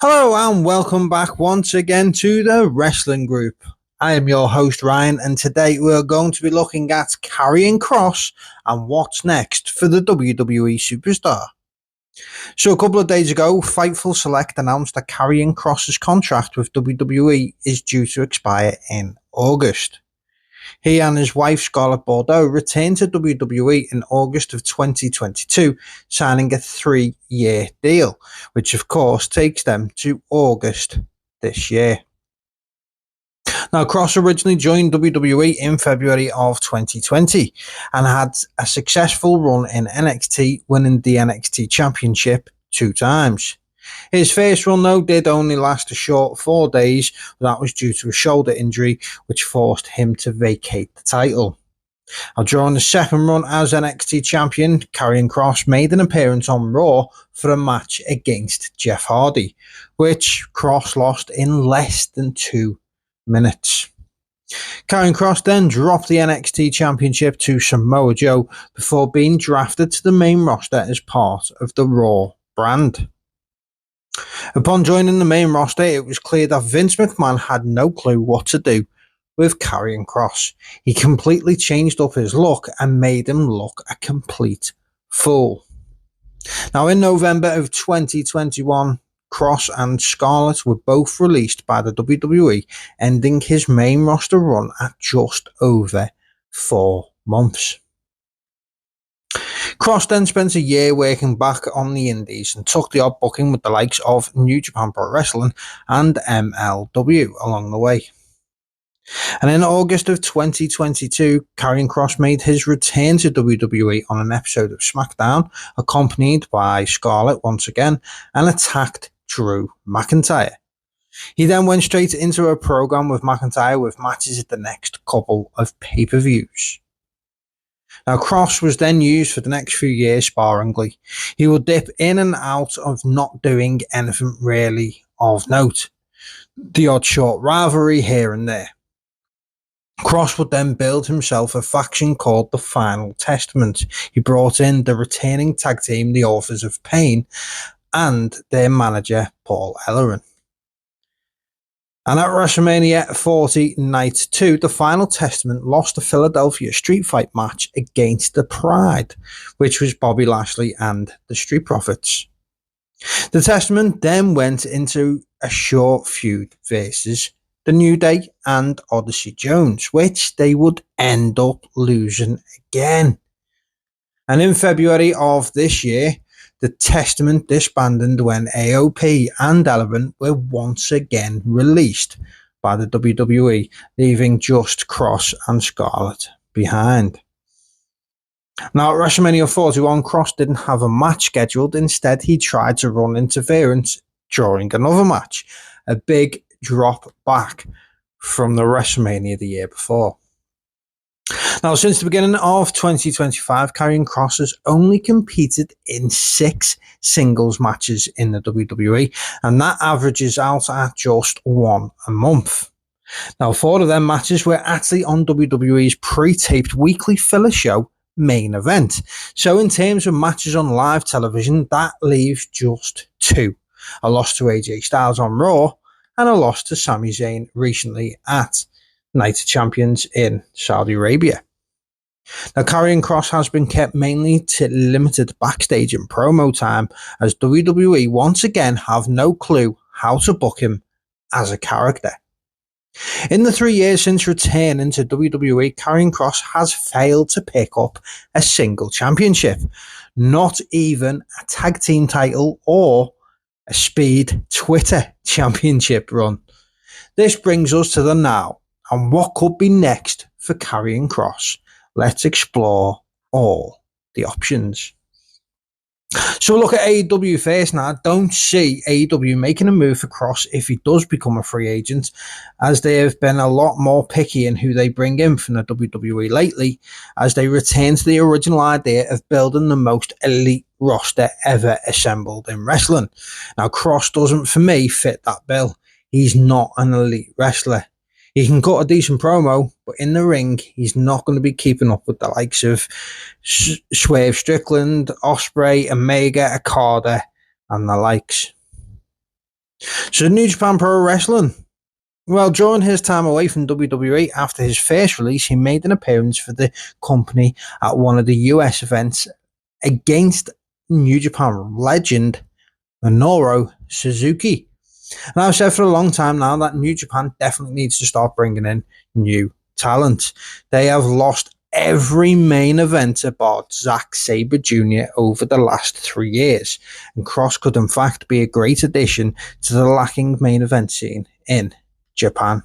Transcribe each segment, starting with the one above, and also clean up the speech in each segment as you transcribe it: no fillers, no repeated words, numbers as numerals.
Hello and welcome back once again to the Wrestling Group. I am your host Ryan, and today we're going to be looking at Karrion Kross and what's next for the WWE superstar. So a couple of days ago, Fightful Select announced that Karrion Kross's contract with WWE is due to expire in August. He and his wife Scarlett Bordeaux returned to WWE in August of 2022, signing a 3-year deal, which of course takes them to August this year. Now, Kross originally joined WWE in February of 2020 and had a successful run in NXT, winning the NXT Championship 2 times. His first run, though, did only last a short 4 days, but that was due to a shoulder injury, which forced him to vacate the title. Now, during the second run as NXT champion, Karrion Kross made an appearance on Raw for a match against Jeff Hardy, which Kross lost in less than 2 minutes. Karrion Kross then dropped the NXT Championship to Samoa Joe before being drafted to the main roster as part of the Raw brand. Upon joining the main roster, it was clear that Vince McMahon had no clue what to do with Karrion Kross. He completely changed up his look and made him look a complete fool. Now, in November of 2021, Kross and Scarlett were both released by the WWE, ending his main roster run at just over 4 months. Kross then spent a year working back on the indies and took the odd booking with the likes of New Japan Pro Wrestling and MLW along the way. And in August of 2022, Karrion Kross made his return to WWE on an episode of SmackDown, accompanied by Scarlett once again, and attacked Drew McIntyre. He then went straight into a program with McIntyre with matches at the next couple of pay-per-views. Now, Kross was then used for the next few years sparingly. He would dip in and out of not doing anything really of note, the odd short rivalry here and there. Kross would then build himself a faction called the Final Testament. He brought in the returning tag team, the Authors of Pain, and their manager, Paul Ellering. And at WrestleMania 40 Night 2, the Final Testament lost the Philadelphia Street Fight match against the Pride, which was Bobby Lashley and the Street Profits. The Testament then went into a short feud versus the New Day and Odyssey Jones, which they would end up losing again. And in February of this year, the Testament disbanded when AOP and Ellering were once again released by the WWE, leaving just Kross and Scarlett behind. Now, at WrestleMania 41, Kross didn't have a match scheduled. Instead, he tried to run interference during another match, a big drop back from the WrestleMania the year before. Now, since the beginning of 2025, Karrion Kross has only competed in 6 singles matches in the WWE, and that averages out at just 1 a month. Now, 4 of them matches were actually on WWE's pre-taped weekly filler show, Main Event. So in terms of matches on live television, that leaves just 2. A loss to AJ Styles on Raw, and a loss to Sami Zayn recently at Night of Champions in Saudi Arabia. Now, Karrion Kross has been kept mainly to limited backstage and promo time, as WWE once again have no clue how to book him as a character. In the 3 years since returning to WWE, Karrion Kross has failed to pick up a single championship, not even a tag team title or a Speed Twitter championship run. This brings us to the now, and what could be next for Karrion Kross. Let's explore all the options. So we'll look at AEW first now. I don't see AEW making a move for Kross if he does become a free agent, as they have been a lot more picky in who they bring in from the WWE lately, as they return to the original idea of building the most elite roster ever assembled in wrestling. Now, Kross doesn't, for me, fit that bill. He's not an elite wrestler. He can cut a decent promo, but in the ring, he's not going to be keeping up with the likes of Swerve Strickland, Ospreay, Omega, Okada, and the likes. So New Japan Pro Wrestling. Well, during his time away from WWE after his first release, he made an appearance for the company at one of the US events against New Japan legend Minoru Suzuki. And I've said for a long time now that New Japan definitely needs to start bringing in new talent. They have lost every main event bar Zack Sabre Jr. over the last 3 years, and Kross could in fact be a great addition to the lacking main event scene in Japan.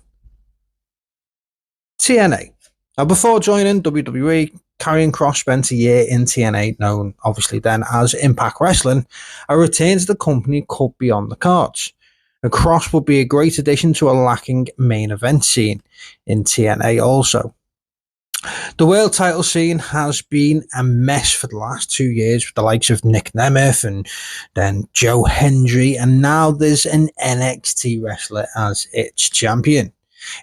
TNA. Now, before joining WWE, Karrion Kross spent a year in TNA, known obviously then as Impact Wrestling. A return to the company could be on the cards. And Kross would be a great addition to a lacking main event scene in TNA also. The world title scene has been a mess for the last 2 years with the likes of Nick Nemeth and then Joe Hendry, and now there's an NXT wrestler as its champion.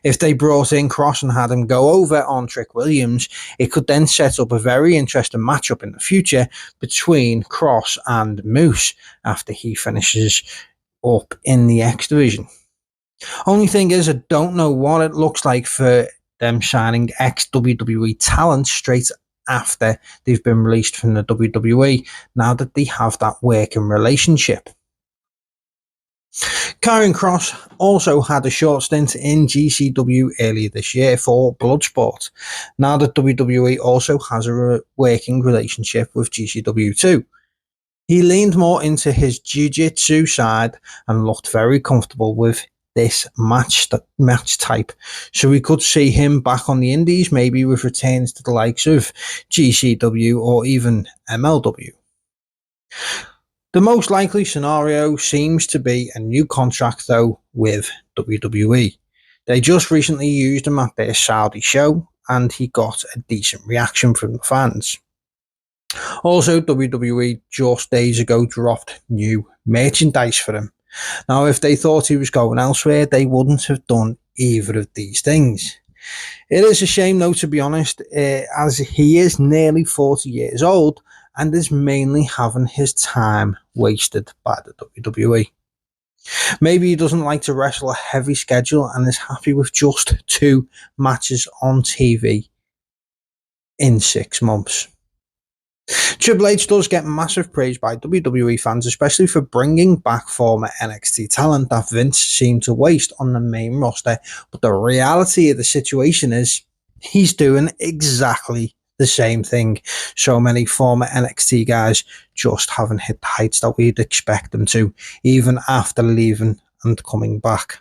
If they brought in Kross and had him go over on Trick Williams, it could then set up a very interesting matchup in the future between Kross and Moose after he finishes up in the X division. Only thing is, I don't know what it looks like for them signing ex-WWE talent straight after they've been released from the WWE, now that they have that working relationship. Karrion Kross also had a short stint in GCW earlier this year for Bloodsport, now that WWE also has a working relationship with GCW too. He leaned more into his jiu-jitsu side and looked very comfortable with this match type, so we could see him back on the indies, maybe with returns to the likes of GCW or even MLW. The most likely scenario seems to be a new contract though with WWE. They just recently used him at their Saudi show and he got a decent reaction from the fans. Also, WWE just days ago dropped new merchandise for him. Now, if they thought he was going elsewhere, they wouldn't have done either of these things. It is a shame, though, to be honest, as he is nearly 40 years old and is mainly having his time wasted by the WWE. Maybe he doesn't like to wrestle a heavy schedule and is happy with just 2 matches on TV in 6 months. Triple H does get massive praise by WWE fans, especially for bringing back former NXT talent that Vince seemed to waste on the main roster, but the reality of the situation is he's doing exactly the same thing. So many former NXT guys just haven't hit the heights that we'd expect them to, even after leaving and coming back.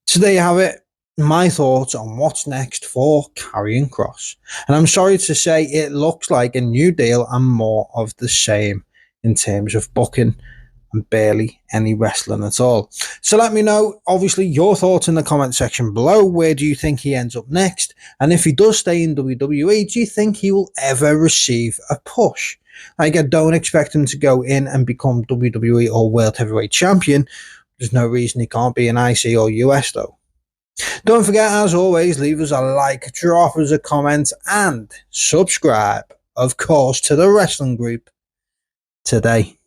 So there you have it. My thoughts on what's next for Karrion Kross. And I'm sorry to say it looks like a new deal and more of the same in terms of booking and barely any wrestling at all. So let me know, obviously, your thoughts in the comment section below. Where do you think he ends up next? And if he does stay in WWE, do you think he will ever receive a push? Like, I don't expect him to go in and become WWE or World Heavyweight Champion. There's no reason he can't be an IC or US though. Don't forget, as always, leave us a like, drop us a comment, and subscribe, of course, to the wrestling group today.